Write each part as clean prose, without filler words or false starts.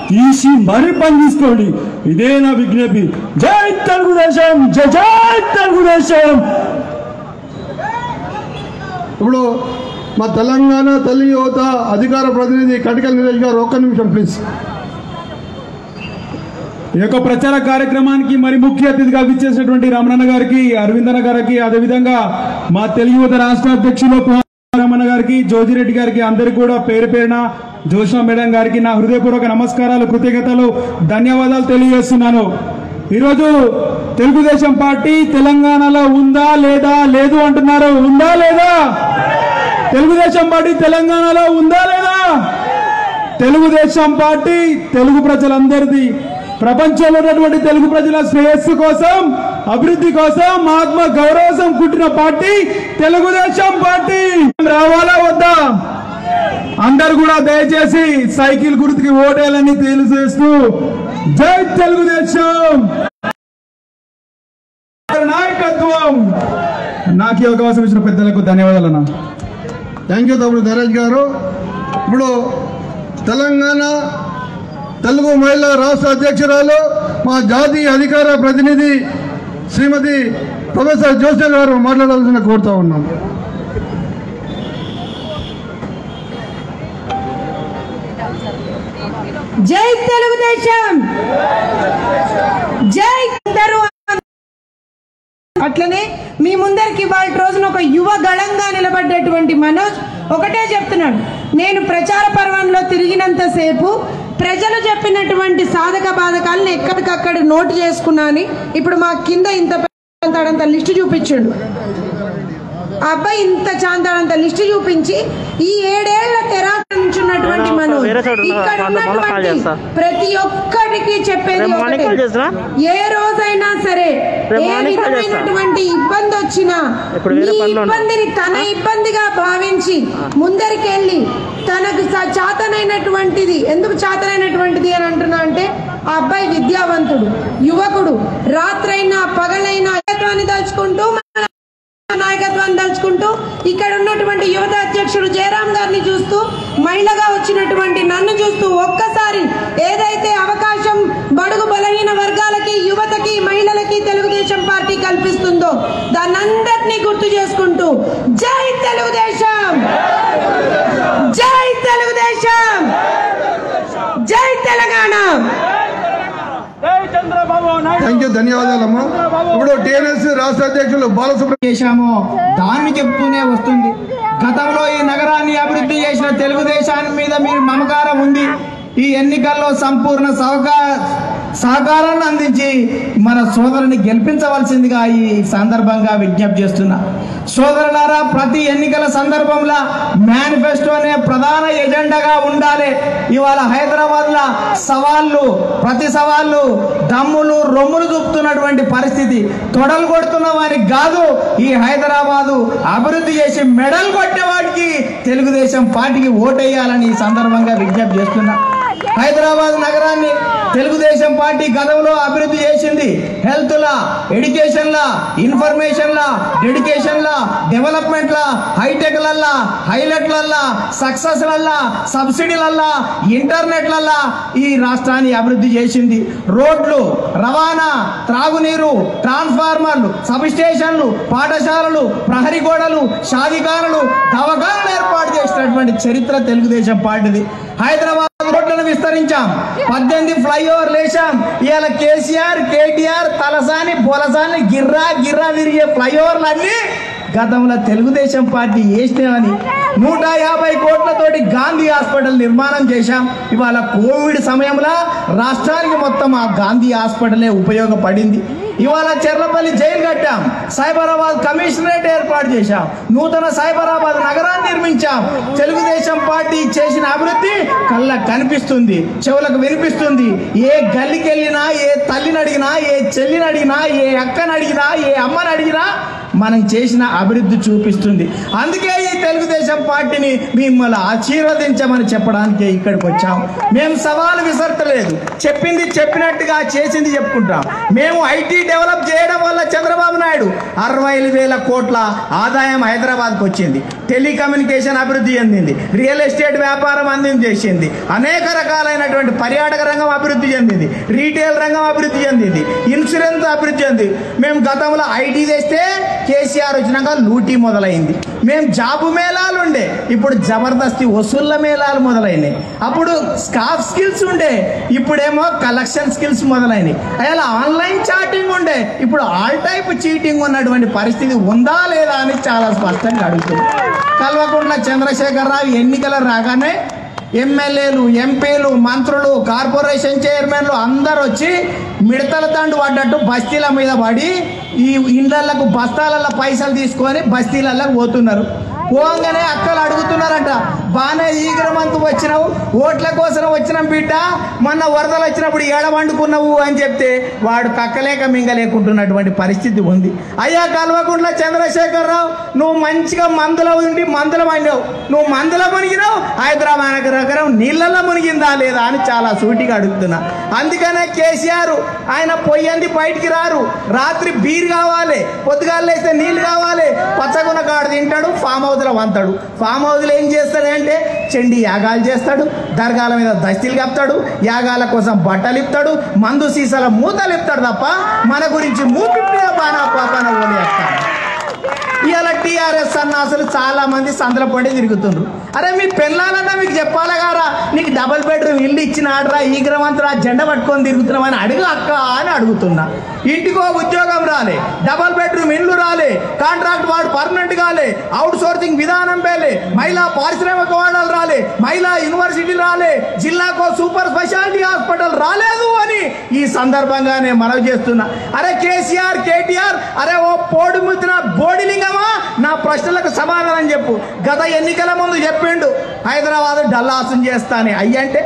తీసి మరీ పని తీసుకోండి. ఇదే నా విజ్ఞప్తి. జై తెలుగుదేశం, జై జై తెలుగుదేశం. ఇప్పుడు మా తెలంగాణ తల్లి యువత అధికార ప్రతినిధి కటికల్ నీరజ్ గారు ఒక్క నిమిషం ప్లీజ్. ఈ యొక్క ప్రచార కార్యక్రమానికి మరి ముఖ్య అతిథిగా విచ్చేసినటువంటి రమణన్న గారికి, అరవిందన్న గారికి, అదేవిధంగా మా తెలుగు యువత రాష్ట్ర అధ్యక్షులు రమణ గారికి, జోజిరెడ్డి గారికి, అందరికీ కూడా పేరు పేరున జోష్నా మేడం గారికి నా హృదయపూర్వక నమస్కారాలు, కృతజ్ఞతలు, ధన్యవాదాలు తెలియజేస్తున్నాను. ఈరోజు తెలుగుదేశం పార్టీ తెలంగాణలో ఉందా లేదా? లేదు అంటున్నారు. ఉందా లేదా? తెలుగుదేశం పార్టీ తెలంగాణలో ఉందా లేదా? తెలుగుదేశం పార్టీ తెలుగు ప్రజలందరిది, ప్రపంచంలో ఉన్నటువంటి తెలుగు ప్రజల శ్రేయస్సు కోసం, అభివృద్ధి కోసం, ఆత్మ గౌరవం కుట్టిన పార్టీ తెలుగుదేశం పార్టీ. రావాలా వద్దా? అందరు కూడా దయచేసి సైకిల్ గుర్తుకి ఓటేయాలని తెలియజేస్తూ జై తెలుగుదేశం నాయకత్వం. నాకు ఈ అవకాశం ఇచ్చిన పెద్దలకు ధన్యవాదాలు అన్న. థ్యాంక్ యూ తమ్ముడు నీరజ్ గారు. ఇప్పుడు తెలంగాణ తెలుగు మహిళా రాష్ట్ర అధ్యక్షురాలు మా జాతీయ అధికార ప్రతినిధి శ్రీమతి ప్రొఫెసర్ జోష్నా గారు మాట్లాడాల్సిన కోరుతా ఉన్నాం. జై తెలుగుదేశం, జై. అట్లనే మీ ముందరికి వాళ్ళ రోజున ఒక యువ గళంగా నిలబడ్డటువంటి మనోజ్ ఒకటే చెప్తున్నాడు, నేను ప్రచార పర్వంలో తిరిగినంతసేపు ప్రజలు చెప్పినటువంటి సాధక బాధకాలను ఎక్కడికక్కడ నోటు చేసుకున్నాను. ఇప్పుడు మా కింద ఇంత లిస్టు చూపించాడు ఆ అబ్బాయి, ఇంత చాంతాడంత లిస్టు చూపించి ఈ 7 ఏళ్ల తెరాస నుంచి ఉన్నటువంటి మనోజ్ ఇక్కడ ఉన్నటువంటి ప్రతి ఒక్కరికి చెప్పేది ఏ రోజైనా సరే ఏ విధమైనటువంటి ఇబ్బంది వచ్చినా ఈ ఇబ్బందిని తన ఇబ్బందిగా భావించి ముందరికెళ్ళి తనకు చాతనైనటువంటిది, ఎందుకు చాతనైనటువంటిది అని అంటున్నా అంటే ఆ అబ్బాయి విద్యావంతుడు, యువకుడు, రాత్రైనా పగలైనా దాచుకుంటూ నాయకత్వాన్ని దలుచుకుంటూ ఇక్కడ ఉన్నటువంటి యువత అధ్యక్షుడు జయరాం గారిని చూస్తూ, మహిళగా వచ్చినటువంటి నన్ను చూస్తూ ఒక్కసారి ఏదైతే అవకాశం బడుగు బలహీన వర్గాలకి, యువతకి, మహిళలకి తెలుగుదేశం పార్టీ కల్పిస్తుందో దాన్నందరినీ గుర్తు చేసుకుంటూ జై తెలుగుదేశం, జై తెలుగుదేశం, జై తెలంగాణ. Thank you, ధన్యవాదాలమ్మా. ఇప్పుడు టిఎన్ఎస్ రాష్ట్ర అధ్యక్షులు బాలసుబ్రహ్మణ్యం చేశామో దాన్ని చెప్తూనే వస్తుంది. గతంలో ఈ నగరాన్ని అభివృద్ధి చేసిన తెలుగుదేశాన్ని మీద మీరు మమకారం ఉంది. ఈ ఎన్నికల్లో సంపూర్ణ సహకారాన్ని అందించి మన సోదరుని గెలిపించవలసిందిగా ఈ సందర్భంగా విజ్ఞప్తి చేస్తున్నా. సోదరులారా, ప్రతి ఎన్నికల సందర్భంలో మేనిఫెస్టోనే ప్రధాన ఎజెండాగా ఉండాలి. ఇవాళ హైదరాబాద్లో ప్రతి సవాళ్ళు దమ్ములు రొమ్ములు చూపుతున్నటువంటి పరిస్థితి. తొడలు కొడుతున్న వారికి కాదు, ఈ హైదరాబాదు అభివృద్ధి చేసి మెడల్ కొట్టే వాటికి తెలుగుదేశం పార్టీకి ఓటేయాలని ఈ సందర్భంగా విజ్ఞప్తి చేస్తున్నా. హైదరాబాద్ నగరాన్ని తెలుగుదేశం పార్టీ గతంలో అభివృద్ధి చేసింది. హెల్త్ లా, ఎడ్యుకేషన్ లా, ఇన్ఫర్మేషన్ లా, డెడికేషన్ లా, డెవలప్మెంట్ లా, హైటెక్ లల్లా, హైలైట్ లల్లా, సక్సెస్ లల్లా, సబ్సిడీలల్లా, ఇంటర్నెట్ లల్లా ఈ రాష్ట్రాన్ని అభివృద్ధి చేసింది. రోడ్లు, రవాణా, త్రాగునీరు, ట్రాన్స్ఫార్మర్లు, సబ్ స్టేషన్లు, పాఠశాలలు, ప్రహరీ గోడలు, షాదిఖానాలు, దవాఖానాలు ఏర్పాటు చేసినటువంటి చరిత్ర తెలుగుదేశం పార్టీది. హైదరాబాద్ రోడ్లను విస్తరించాం, 18 ఫ్లైఓవర్లు వేసాం. ఇవాళ కేసీఆర్, కేటీఆర్ తలసాని బొలసాని గిర్రా తిరిగే ఫ్లైఓవర్లు అన్ని గతంలో తెలుగుదేశం పార్టీ వేసినామని 150 కోట్లతోటి గాంధీ హాస్పిటల్ నిర్మాణం చేశాం. ఇవాళ కోవిడ్ సమయంలో రాష్ట్రానికి మొత్తం ఆ గాంధీ హాస్పిటలే ఉపయోగపడింది. ఇవాళ చెర్లపల్లి జైలు కట్టాం, సైబరాబాద్ కమిషనరేట్ ఏర్పాటు చేశాం, నూతన సైబరాబాద్ నగరాన్ని నిర్మించాం. తెలుగుదేశం పార్టీ చేసిన అభివృద్ధి కళ్ళకు కనిపిస్తుంది, చెవులకు వినిపిస్తుంది. ఏ గల్లికి వెళ్ళినా, ఏ తల్లిని అడిగినా, ఏ చెల్లిని అడిగినా, ఏ అక్కని అడిగినా, ఏ అమ్మని అడిగినా మనం చేసిన అభివృద్ధి చూపిస్తుంది. అందుకే ఈ తెలుగుదేశం పార్టీని మిమ్మల్ని ఆశీర్వదించమని చెప్పడానికి ఇక్కడికి వచ్చాం. మేము సవాలు విసరతలేదు, చెప్పింది చెప్పినట్టుగా చేసింది చెప్పుకుంటాం. మేము ఐటీ డెవలప్ చేయడం వల్ల చంద్రబాబు నాయుడు 65,000 కోట్ల ఆదాయం హైదరాబాద్కు వచ్చింది. టెలికమ్యూనికేషన్ అభివృద్ధి చెందింది, రియల్ ఎస్టేట్ వ్యాపారం చేసింది, అనేక రకాలైనటువంటి పర్యాటక రంగం అభివృద్ధి చెందింది, రీటైల్ రంగం అభివృద్ధి చెందింది, ఇన్సూరెన్స్ అభివృద్ధి చెందింది. మేము గతంలో ఐటీ తెస్తే కేసీఆర్ వచ్చినాక లూటీ మొదలైంది. మేము జాబు మేళాలు ఉండే, ఇప్పుడు జబర్దస్తి వసూళ్ల మేళాలు మొదలైనాయి. అప్పుడు స్టాఫ్ స్కిల్స్ ఉండే, ఇప్పుడేమో కలెక్షన్ స్కిల్స్ మొదలైనవి. అలా ఆన్లైన్ చాటింగ్ ఉండే, ఇప్పుడు ఆల్ టైప్ చీటింగ్ ఉన్నటువంటి పరిస్థితి ఉందా లేదా అని చాలా స్పష్టంగా అడుగుతుంది. కల్వకుంట్ల చంద్రశేఖరరావు ఎన్నికలు రాగానే ఎమ్మెల్యేలు, ఎంపీలు, మంత్రులు, కార్పొరేషన్ చైర్మన్లు అందరూ వచ్చి మిడతల దండు పడ్డట్టు బస్తీల మీద పడి ఈ ఇండ్లకు బస్తాలలో పైసలు తీసుకొని బస్తీలలో పోతున్నారు. పోగానే అక్కలు అడుగుతున్నారంట, బాగానే ఈగ్రమంతు వచ్చినావు, ఓట్ల కోసం వచ్చినాం బిడ్డ, మొన్న వరదలు వచ్చినప్పుడు ఏడ వండుకున్నావు అని చెప్తే వాడు కక్కలేక మింగలేకుంటున్నటువంటి పరిస్థితి ఉంది. అయ్యా కల్వకుంట్ల చంద్రశేఖరరావు, నువ్వు మంచిగా మందులో ఉండి మందుల వండావు, నువ్వు మందులో మునిగినావు, హైదరాబాద్ నగరం నీళ్ళల్లో మునిగిందా లేదా అని చాలా సూటిగా అడుగుతున్నా. అందుకనే కేసీఆర్ ఆయన పొయ్యంది బయటికి రారు, రాత్రి బీర్ కావాలి, పొద్దుగాలు వేస్తే నీళ్ళు కావాలి, పచ్చగున్న కాడు తింటాడు, ఫామ్ హౌస్లో వంతాడు. ఫామ్ హౌస్లో ఏం చేస్తాడంటే చండి యాగాలు చేస్తాడు, దర్గాల మీద దస్తీలు కప్తాడు, యాగాల కోసం బట్టలు ఇస్తాడు, మందు సీసాల మూతలు ఇస్తాడు తప్ప మన గురించి మూపిప్పిన బాగా పాపాన ఓలేస్తాడు. ఇవాళ టీఆర్ఎస్ సన్నాసులు చాలా మంది సందల పడి తిరుగుతుండ్రు. అరే మీ పెళ్ళాలన్నా మీకు చెప్పాలా గారా, నీకు డబుల్ బెడ్రూమ్ ఇల్లు ఇచ్చినాడరా, ఈ గ్రమంతరా జెండా పట్టుకొని తిరుగుతున్నామని అడుగు అక్క అని అడుగుతున్నా. ఇంటికో ఉద్యోగం రాలే, డబుల్ బెడ్రూమ్ ఇల్లు రాలే, కాంట్రాక్ట్ వాడు పర్మనెంట్ కాలే, అవుట్ సోర్సింగ్ విధానం పేలే, మహిళా పారిశ్రామిక వాడాలు రాలే, మహిళా యూనివర్సిటీ రాలే, జిల్లాకో సూపర్ స్పెషాలిటీ హాస్పిటల్ రాలేదు అని ఈ సందర్భంగా నేను మనవి చేస్తున్నా. అరే కేసీఆర్, కేటీఆర్, అరే ఓ పోడు ముద్ర బోడిలింగమా, నా ప్రశ్నలకు సమాధానం చెప్పు. గత ఎన్నికల ముందు చెప్పిండు హైదరాబాద్ డల్లాసం చేస్తాను అయ్యంటే,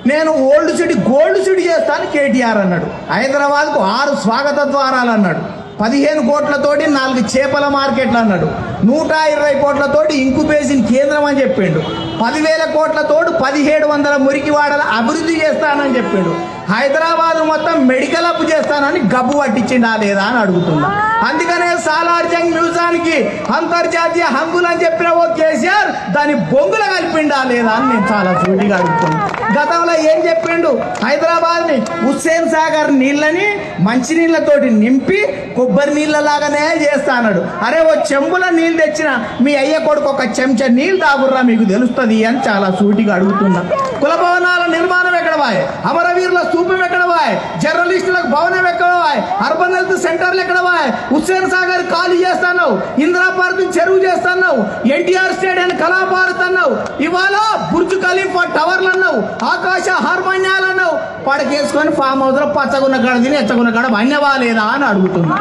నేను ఓల్డ్ సిటీ గోల్డ్ సిటీ చేస్తాను కేటీఆర్ అన్నాడు. హైదరాబాద్కు 6 స్వాగత ద్వారాలు అన్నాడు, 15 కోట్లతోటి 4 చేపల మార్కెట్లు అన్నాడు, 120 కోట్లతోటి ఇంకుబేషన్ కేంద్రం అని చెప్పిండు, 10,000 కోట్లతోటి 1700 మురికివాడల అభివృద్ధి చేస్తానని చెప్పిండు. హైదరాబాద్ మొత్తం మెడికల్ అప్ చేస్తానని గబ్బు పట్టించిండా లేదా అని అడుగుతున్నా. అందుకనే సాలార్ జంగ్ మ్యూజియానికి అంతర్జాతీయ హంగులు అని చెప్పిన ఓ కేసీఆర్ దాని బొంగుల కలిపిండా లేదా అని నేను చాలా సూటిగా అడుగుతున్నా. గతంలో ఏం చెప్పిండు, హైదరాబాద్ని హుస్సేన్ సాగర్ నీళ్ళని మంచినీళ్ళతోటి నింపి కొబ్బరి నీళ్ళలాగానే చేస్తాడు. అరే ఓ చెంబుల నీళ్ళు తెచ్చిన మీ అయ్య కొడుకు ఒక చెంచా నీళ్ళు తాగుర్రా మీకు తెలుస్తుంది అని చాలా సూటిగా అడుగుతున్నా. కుల భవనాల నిర్మాణం ఎక్కడ బాయ్, అమరవీరుల స్తూపం ఎక్కడ బాయ్, జర్నలిస్టులకు భవనం ఎక్కడ బాయ్, అర్బన్ హెల్త్ సెంటర్లు ఎక్కడ బాయ్, హుస్సేన్ సాగర్ ఖాళీ చేస్తున్నావు, ఇందిరా పార్క్ చెరువు చేస్తున్నావు, ఎన్టీఆర్ స్టేడియం కళాభారత్ అన్నావు, ఇవాళ బుర్జ్ ఖలీఫా టవర్లు అన్నావు, ఆకాశ హార్మోనియాలు అన్నావు, పడకేసుకొని ఫామ్ హౌస్ లో పచ్చగున్న గడ తిని ఎచ్చగున్న గడ వన్యవా లేదా అని అడుగుతున్నా.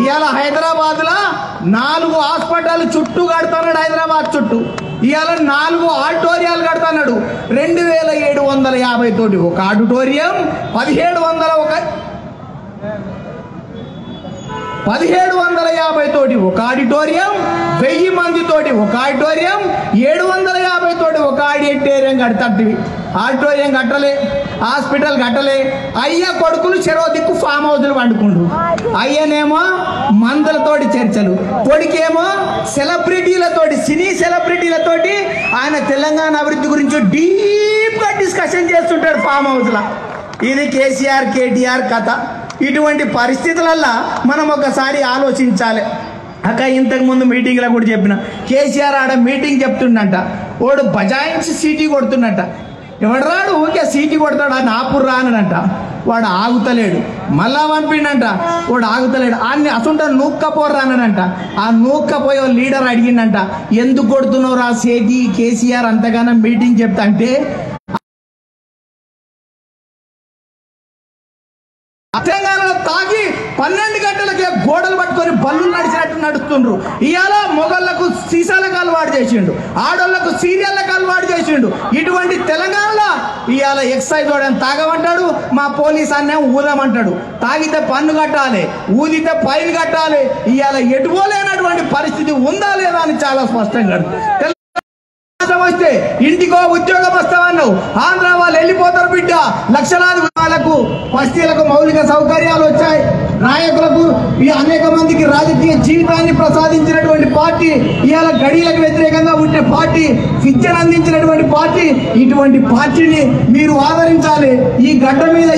ఇవాళ హైదరాబాద్ లో 4 హాస్పిటల్ చుట్టూ కడుతున్నాడు, హైదరాబాద్ చుట్టూ ఇవాళ 4 ఆడిటోరియాలు కడుతున్నాడు. 2,750 తోటి ఒక ఆడిటోరియం, 1750 తోటి ఒక ఆడిటోరియం, 1000 మంది తోటి ఒక ఆడిటోరియం, 750 తోటి ఒక ఆడిటోరియం కడతాడు. ఆడిటోరియం కట్టలే, హాస్పిటల్ కట్టలే, అయ్య కొడుకులు చెరో దిక్కు ఫామ్ హౌస్లు వండుకుండ్రు. అయ్యనేమో మందులతోటి చర్చలు, కొడుకేమో సెలబ్రిటీలతోటి, సినీ సెలబ్రిటీలతోటి ఆయన తెలంగాణ అభివృద్ధి గురించి డీప్గా డిస్కషన్ చేస్తుంటాడు ఫామ్ హౌస్లో. ఇది కేసీఆర్, కేటీఆర్ కథ. ఇటువంటి పరిస్థితులల్లో మనం ఒకసారి ఆలోచించాలి. అక్క ఇంతకుముందు మీటింగ్లో కూడా చెప్పిన, కేసీఆర్ ఆడ మీటింగ్ చెప్తుండంట, వాడు బజాయించి సీటీ కొడుతున్నట్ట. ఎవడు రాడు ఊరికే సీటీ కొడతాడు, అని ఆపురు రానంట, వాడు ఆగుతలేడు. మళ్ళా పంపిండంట, వాడు ఆగుతలేడు. అన్ని అసంట నూక్కపోరు రానంట. ఆ నూక్కపోయే లీడర్ అడిగిండంట, ఎందుకు కొడుతున్నావు రా సేటి కేసీఆర్ అంతగానో మీటింగ్ చెప్తా అంటే, తెలంగాణలో తాగి 12 గంటలకే గోడలు పట్టుకొని బల్లులు నడిచినట్టు నడుస్తుండ్రు. ఇవాళ మొగళ్లకు సీసాలకు అలవాటు చేసిండు, ఆడోళ్లకు సీరియళ్లకు అలవాటు చేసిండు. ఇటువంటి తెలంగాణలో ఇవాళ ఎక్సైజ్ వాడని తాగమంటాడు, మా పోలీస్ అన్నే ఊదామంటాడు. తాగితే పన్ను కట్టాలి, ఊదితే ఫైన్ కట్టాలి. ఇవాళ ఎటుపోలేనటువంటి పరిస్థితి ఉందా లేదా అని చాలా స్పష్టంగా వస్తే ఇంటికో ఉద్యోగం వస్తామన్నావు. ఆంధ్ర వాళ్ళు వెళ్ళిపోతారు బిడ్డ. లక్షలాది వాళ్ళకు బస్తీలకు మౌలిక సౌకర్యాలు వచ్చాయి. నాయకులకు ఈ అనేక మందికి రాజకీయ జీవితాన్ని ప్రసాదించినటువంటి పార్టీ, ఇవాళ గడిలకు వ్యతిరేకంగా ఉండే పార్టీ, విద్యను అందించినటువంటి పార్టీ. ఇటువంటి పార్టీని మీరు ఆదరించాలి. ఈ గడ్డ మీద